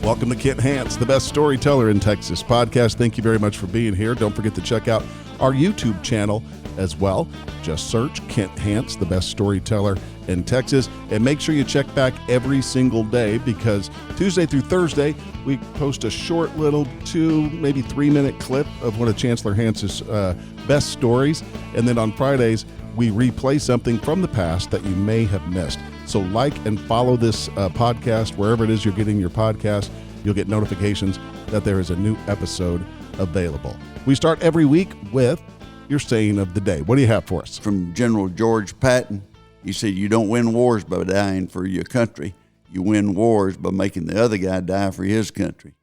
Welcome to Kent Hance, the best storyteller in Texas podcast. Thank you very much for being here. Don't forget to check out our YouTube channel as well. Just search Kent Hance, the best storyteller in Texas. And make sure you check back every single day, because Tuesday through Thursday, we post a short little 2, maybe 3-minute clip of one of Chancellor Hance's best stories. And then on Fridays, we replay something from the past that you may have missed. So like and follow this podcast wherever it is you're getting your podcast. You'll get notifications that there is a new episode available. We start every week with your saying of the day. What do you have for us? From General George Patton. He said, "You don't win wars by dying for your country. You win wars by making the other guy die for his country."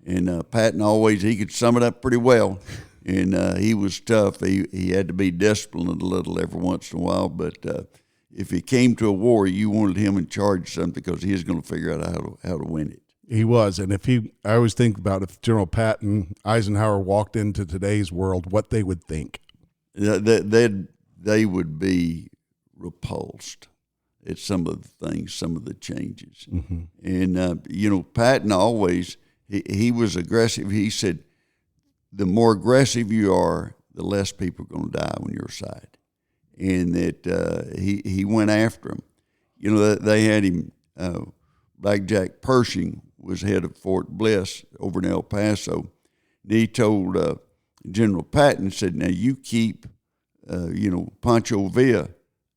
And Patton he could sum it up pretty well. And he was tough. He had to be disciplined a little every once in a while, but if it came to a war, you wanted him in charge of something because he was going to figure out how to win it. He was. And I always think about if General Patton, Eisenhower walked into today's world, what they would think. They would be repulsed at some of the things, some of the changes. Mm-hmm. And, Patton always, he was aggressive. He said, the more aggressive you are, the less people are going to die on your side. And that he went after him. They had him, Black Jack Pershing was head of Fort Bliss over in El Paso. And he told General Patton, said, "Now you keep, Pancho Villa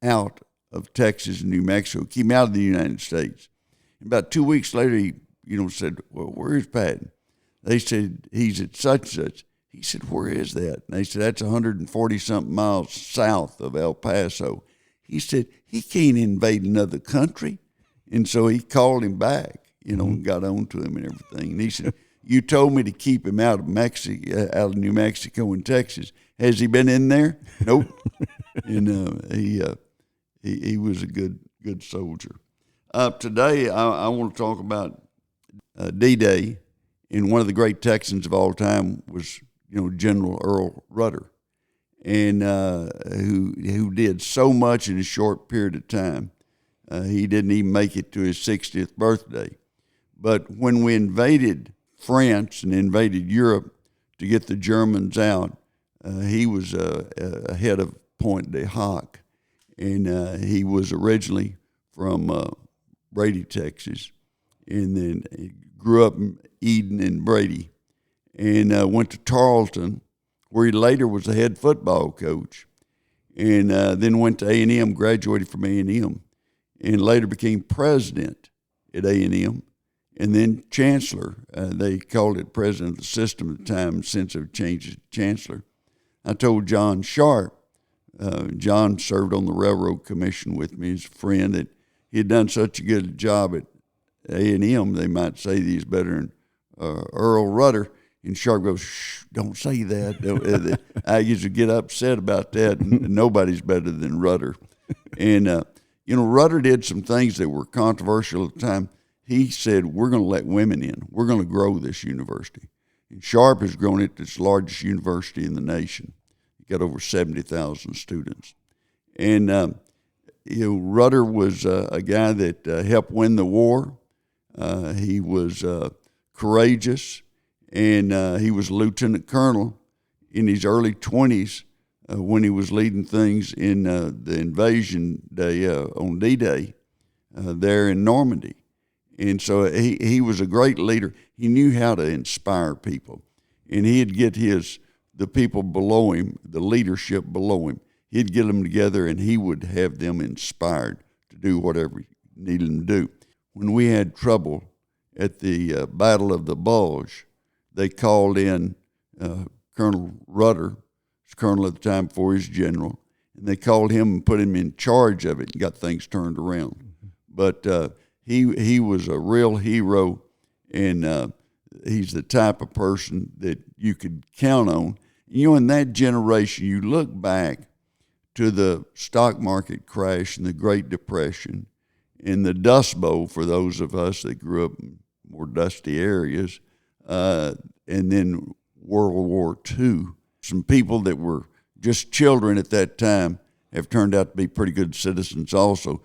out of Texas and New Mexico. Keep him out of the United States." And about 2 weeks later, he, said, "Well, where is Patton?" They said, "He's at such and such." He said, "Where is that?" And they said, "That's 140-something miles south of El Paso." He said, "He can't invade another country." And so he called him back, and got on to him and everything. And he said, "You told me to keep him out of Mexico, out of New Mexico and Texas. Has he been in there?" "Nope." And he was a good soldier. Today, I want to talk about D-Day. And one of the great Texans of all time was, General Earl Rudder, and who did so much in a short period of time. He didn't even make it to his 60th birthday. But when we invaded France and invaded Europe to get the Germans out, he was head of Point de Hoc, and he was originally from Brady, Texas, and then he grew up in Eden and Brady, and went to Tarleton, where he later was the head football coach, and then went to A&M, graduated from A&M, and later became president at A&M, and then chancellor. They called it president of the system at the time, since they've changed it to chancellor. I told John Sharp, John served on the Railroad Commission with me as a friend, that he had done such a good job at A&M, they might say that he's better than Earl Rudder. And Sharp goes, "Shh, don't say that." I used to get upset about that, and nobody's better than Rudder. And, Rudder did some things that were controversial at the time. He said, "We're going to let women in. We're going to grow this university." And Sharp has grown it to its largest university in the nation. It got over 70,000 students. And, Rudder was a guy that helped win the war. He was courageous, and he was a lieutenant colonel in his early 20s when he was leading things in the invasion day on D-Day there in Normandy. And so he was a great leader. He knew how to inspire people, and he'd get the people below him, the leadership below him, he'd get them together, and he would have them inspired to do whatever he needed them to do. When we had trouble at the Battle of the Bulge, they called in Colonel Rudder, was colonel at the time before he was general, and they called him and put him in charge of it and got things turned around. Mm-hmm. But he was a real hero, and he's the type of person that you could count on. In that generation, you look back to the stock market crash and the Great Depression and the Dust Bowl for those of us that grew up in more dusty areas, and then World War II. Some people that were just children at that time have turned out to be pretty good citizens also.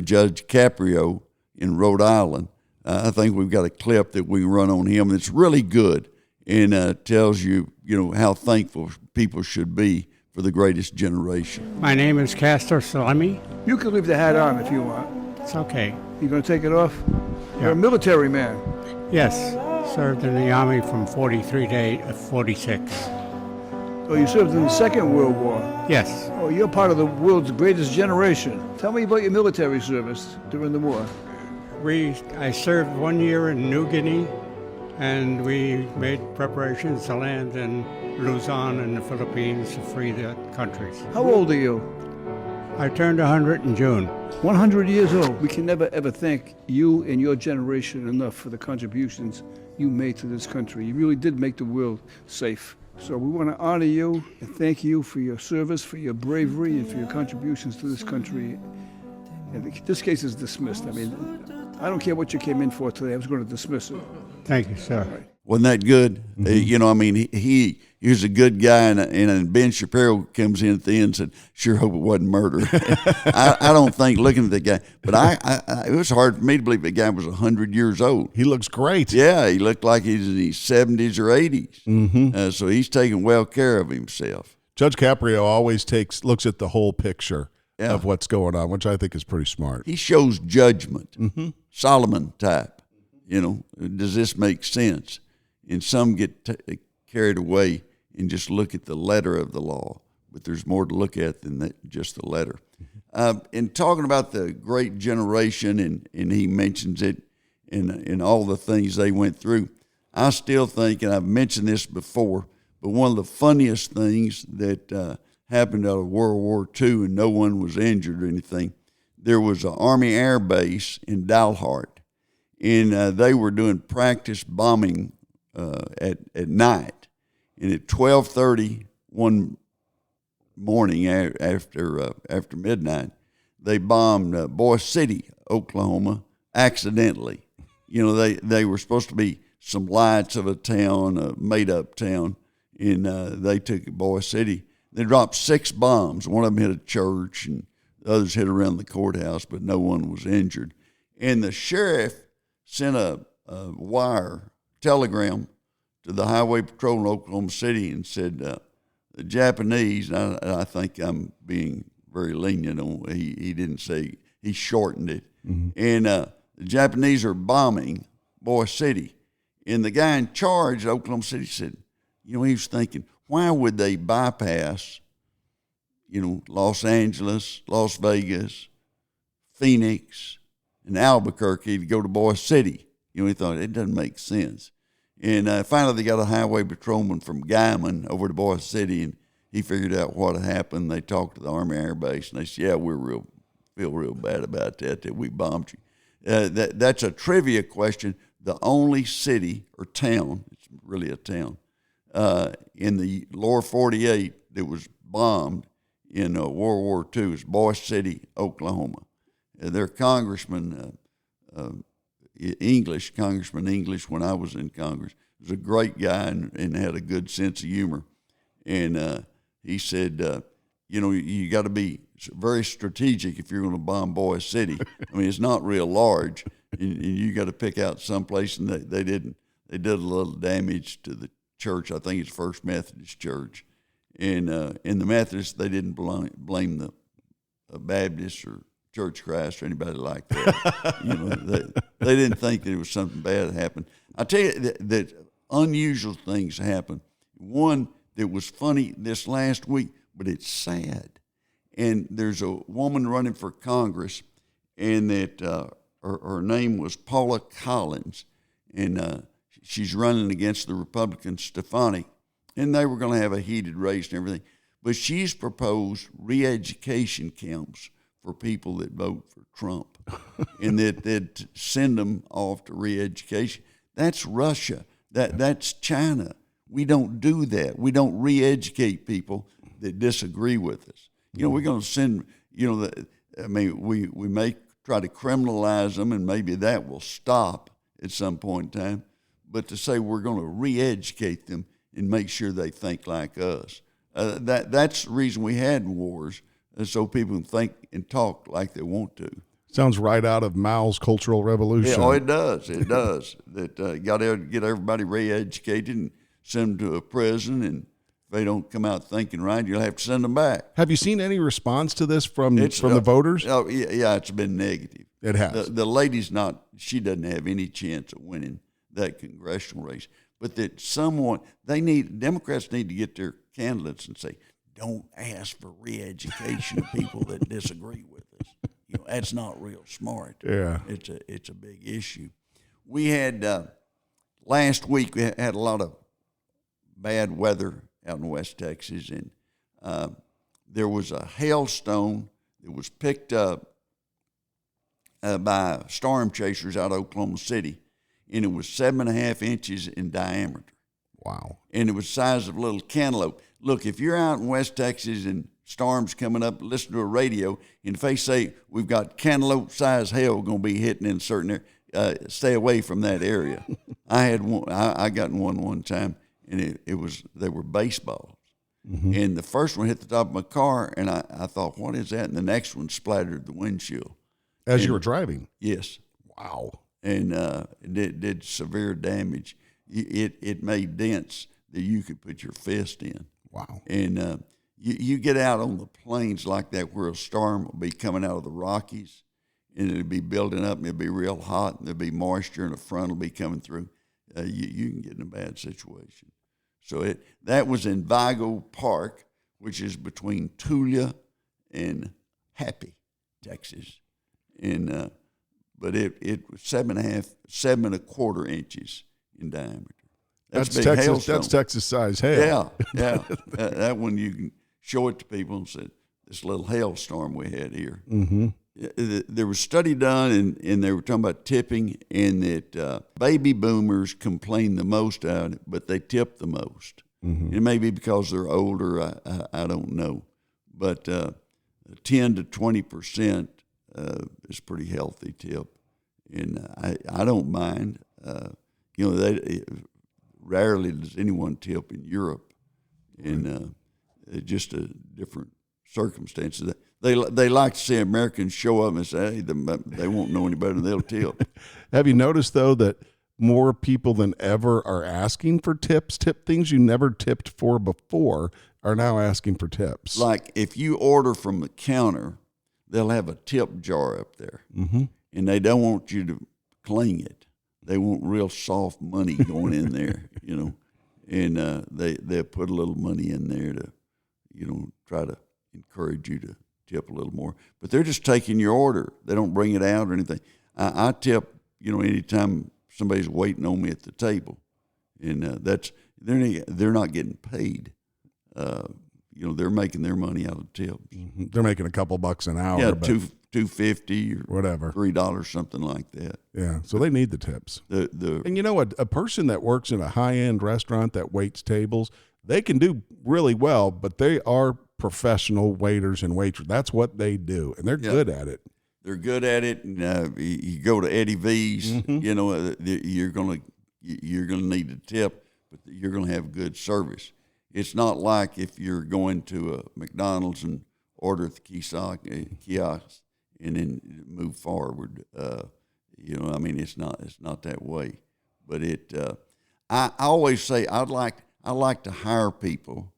Judge Caprio in Rhode Island I think we've got a clip that we can run on him that's really good and tells you, how thankful people should be for the greatest generation. My name is Castor Salemi. You can leave the hat on if you want. It's okay. You going to take it off? Yeah. You're a military man. Yes, served in the Army from 43 to 46. Oh, you served in the Second World War. Yes, Oh, you're part of the world's greatest generation. Tell me about your military service during the war. I served 1 year in New Guinea, and we made preparations to land in Luzon in the Philippines to free the countries. How old are you? I turned 100 in June. 100 years old. We can never ever thank you and your generation enough for the contributions you made to this country. You really did make the world safe. So we want to honor you and thank you for your service, for your bravery, and for your contributions to this country. And this case is dismissed. I mean, I don't care what you came in for today. I was going to dismiss it. Thank you, sir. Wasn't that good? He was a good guy, and Ben Shapiro comes in at the end and said, "Sure hope it wasn't murder." I don't think, looking at the guy, but it was hard for me to believe the guy was 100 years old. He looks great. Yeah, he looked like he's in his 70s or 80s. Mm-hmm. So he's taking well care of himself. Judge Caprio always looks at the whole picture Yeah. of what's going on, which I think is pretty smart. He shows judgment, Mm-hmm. Solomon type. Does this make sense? And some get carried away and just look at the letter of the law, but there's more to look at than just the letter. In talking about the great generation, and he mentions it in all the things they went through, I still think, and I've mentioned this before, but one of the funniest things that happened out of World War II, and no one was injured or anything, there was an Army Air Base in Dalhart, and they were doing practice bombing at night. And at 12:30 one morning after midnight, they bombed Boise City, Oklahoma, accidentally. They were supposed to be some lights of a town, a made-up town, and they took Boise City. They dropped 6 bombs. One of them hit a church, and the others hit around the courthouse, but no one was injured. And the sheriff sent a telegram to the Highway Patrol in Oklahoma City and said, the Japanese, and I think I'm being very lenient on, he didn't say, he shortened it. Mm-hmm. And the Japanese are bombing Boise City. And the guy in charge at Oklahoma City said, he was thinking, why would they bypass, Los Angeles, Las Vegas, Phoenix, and Albuquerque to go to Boise City? He thought, it doesn't make sense. And finally they got a highway patrolman from Guyman over to Boise City, and he figured out what had happened. They talked to the Army Air Base, and they said, yeah, we feel real bad about that we bombed you. That's a trivia question. The only city or town, it's really a town, in the lower 48 that was bombed in World War II is Boise City, Oklahoma. Their congressman, Congressman English, when I was in Congress, was a great guy and had a good sense of humor. And he said, you got to be very strategic if you're going to bomb Boise City. I mean, it's not real large, and you got to pick out someplace, and they didn't. They did a little damage to the church. I think it's First Methodist Church. And in the Methodists, they didn't blame the Baptists or Church of Christ or anybody like that. They didn't think that it was something bad happened. I tell you that unusual things happen. One that was funny this last week, but it's sad. And there's a woman running for Congress, and that her name was Paula Collins, and she's running against the Republican Stefanik, and they were going to have a heated race and everything. But she's proposed re-education camps for people that vote for Trump, and that they'd send them off to re-education. That's Russia. That's China. We don't do that. We don't re-educate people that disagree with us. We're going to send, we may try to criminalize them, and maybe that will stop at some point in time. But to say we're going to re-educate them and make sure they think like us, that's the reason we had wars, so people can think and talk like they want to. Sounds right out of Mao's Cultural Revolution. Yeah, oh, it does. It does. That got to get everybody re-educated and send them to a prison, and if they don't come out thinking right, you'll have to send them back. Have you seen any response to this from the voters? Oh, yeah, it's been negative. It has. The lady's she doesn't have any chance of winning that congressional race. But that Democrats need to get their candidates and say, don't ask for re-education of people that disagree with us. That's not real smart. Yeah. It's a big issue. We had, last week, we had a lot of bad weather out in West Texas, and there was a hailstone that was picked up by storm chasers out of Oklahoma City, and it was 7.5 inches in diameter. Wow. And it was the size of a little cantaloupe. Look, if you're out in West Texas and storms coming up, listen to a radio, and if they say we've got cantaloupe-sized hail going to be hitting in a certain area, stay away from that area. I had one. I got in one time, and they were baseballs. Mm-hmm. And the first one hit the top of my car, and I thought, what is that? And the next one splattered the windshield. As you were driving? Yes. Wow. And it did severe damage. It made dents that you could put your fist in. Wow. And you get out on the plains like that where a storm will be coming out of the Rockies, and it'll be building up, and it'll be real hot, and there'll be moisture, and the front will be coming through. You can get in a bad situation. So that was in Vigo Park, which is between Tulia and Happy, Texas. And but it was 7.25 inches in diameter. That's big Texas. hailstone. That's Texas size hail. Yeah. That one you can show it to people and say, this little hailstorm we had here. Mm-hmm. There was a study done, and they were talking about tipping, and that baby boomers complain the most out, but they tip the most. Mm-hmm. It may be because they're older. I don't know, but 10 to 20% is pretty healthy tip, and I don't mind. Rarely does anyone tip in Europe, and just a different circumstances. They like to see Americans show up and say, hey, they won't know any better, they'll tip. Have you noticed, though, that more people than ever are asking for tips? Things you never tipped for before are now asking for tips. Like if you order from the counter, they'll have a tip jar up there, mm-hmm. and they don't want you to cling it. They want real soft money going in there, and they'll put a little money in there to, try to encourage you to tip a little more. But they're just taking your order. They don't bring it out or anything. I tip, anytime somebody's waiting on me at the table, and they're not getting paid. They're making their money out of tips. Mm-hmm. They're making a couple bucks an hour. Yeah, $2.50 or whatever, $3, something like that. Yeah, so they need the tips. And a person that works in a high-end restaurant that waits tables, they can do really well, but they are professional waiters and waitresses. That's what they do, and they're good at it. They're good at it, and you go to Eddie V's, mm-hmm. You're gonna need a tip, but you're gonna have good service. It's not like if you're going to a McDonald's and order at the kiosk and then move forward. It's not that way. But I always say I like to hire people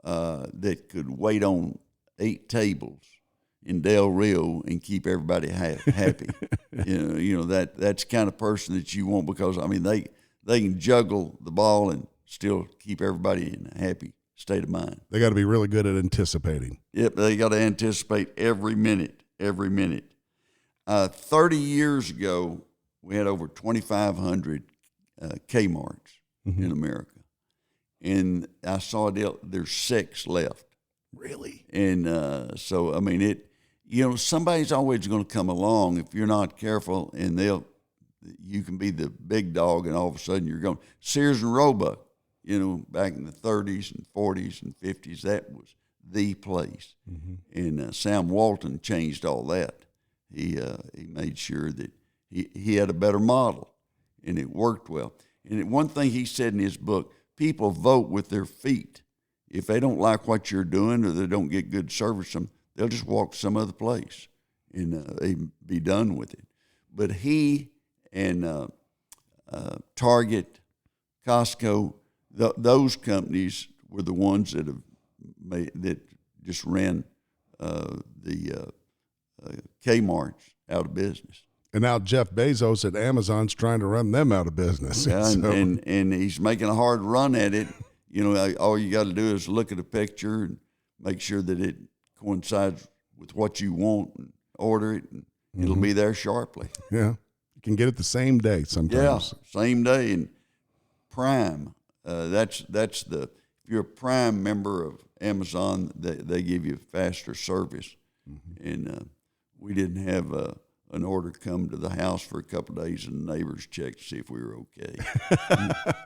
that could wait on 8 tables in Del Rio and keep everybody happy. That's the kind of person that you want, because they can juggle the ball and still keep everybody in a happy state of mind. They got to be really good at anticipating. Yep, they got to anticipate every minute. 30 years ago, we had over 2,500 Kmarts mm-hmm. in America. And I saw there's 6 left. Really? And somebody's always going to come along if you're not careful, and you can be the big dog, and all of a sudden you're going. Sears and Roebuck, back in the 30s and 40s and 50s, that was the place. Mm-hmm. And Sam Walton changed all that. He made sure that he had a better model, and it worked well. And one thing he said in his book, people vote with their feet. If they don't like what you're doing or they don't get good service, they'll just walk some other place. and be done with it. But he and Target, Costco, those companies were the ones that just ran the Kmart's out of business. And now Jeff Bezos at Amazon's trying to run them out of business. Yeah, So- and he's making a hard run at it. All you got to do is look at a picture and make sure that it coincides with what you want and order it, and it'll be there sharply. yeah, you can get it the same day sometimes. Yeah, same day. And Prime, that's if you're a Prime member of Amazon, they give you faster service. And we didn't have an order come to the house for a couple of days, and the neighbors checked to see if we were okay.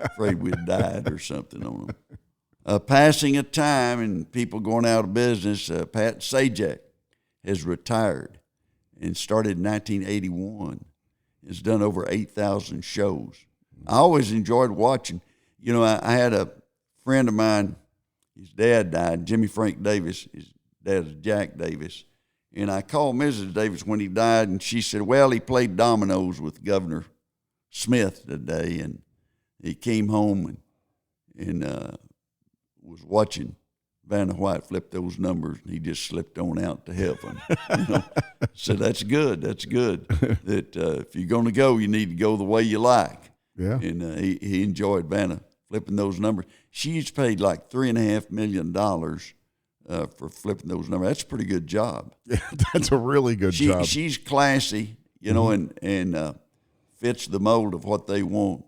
Afraid we'd died or something on them. Passing of time and people going out of business, Pat Sajak has retired and started in 1981. Has done over 8,000 shows. I always enjoyed watching. I had a friend of mine, his dad died, Jimmy Frank Davis. His dad is Jack Davis. And I called Mrs. Davis when he died, and she said, well, he played dominoes with Governor Smith today, and he came home and was watching Vanna White flip those numbers, and he just slipped on out to heaven. So that's good. That's good. That if you're going to go, you need to go the way you like. Yeah. And he enjoyed Vanna flipping those numbers. She's paid like $3.5 million for flipping those numbers. That's a pretty good job. Yeah, that's a really good job. She's classy, and fits the mold of what they want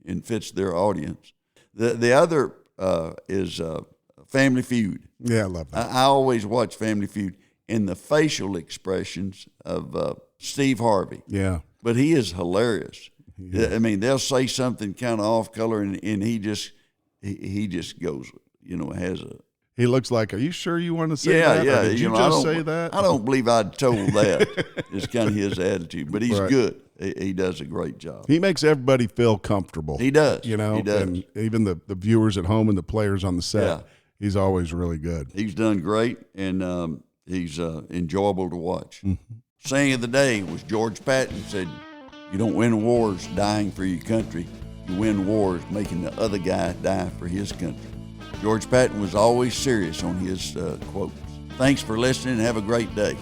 and fits their audience. The other is Family Feud. Yeah, I love that. I always watch Family Feud and the facial expressions of Steve Harvey. Yeah. But he is hilarious. I mean, they'll say something kind of off color, and he just goes, has a. He looks like, are you sure you want to say that? Yeah. Or did you just say that? I don't believe I'd told that. It's kind of his attitude, but he's Right. good. He does a great job. He makes everybody feel comfortable. He does. He does. And even the viewers at home and the players on the set, he's always really good. He's done great, and he's enjoyable to watch. Saying of the day was George Patton said, you don't win wars dying for your country. You win wars making the other guy die for his country. George Patton was always serious on his quotes. Thanks for listening and have a great day.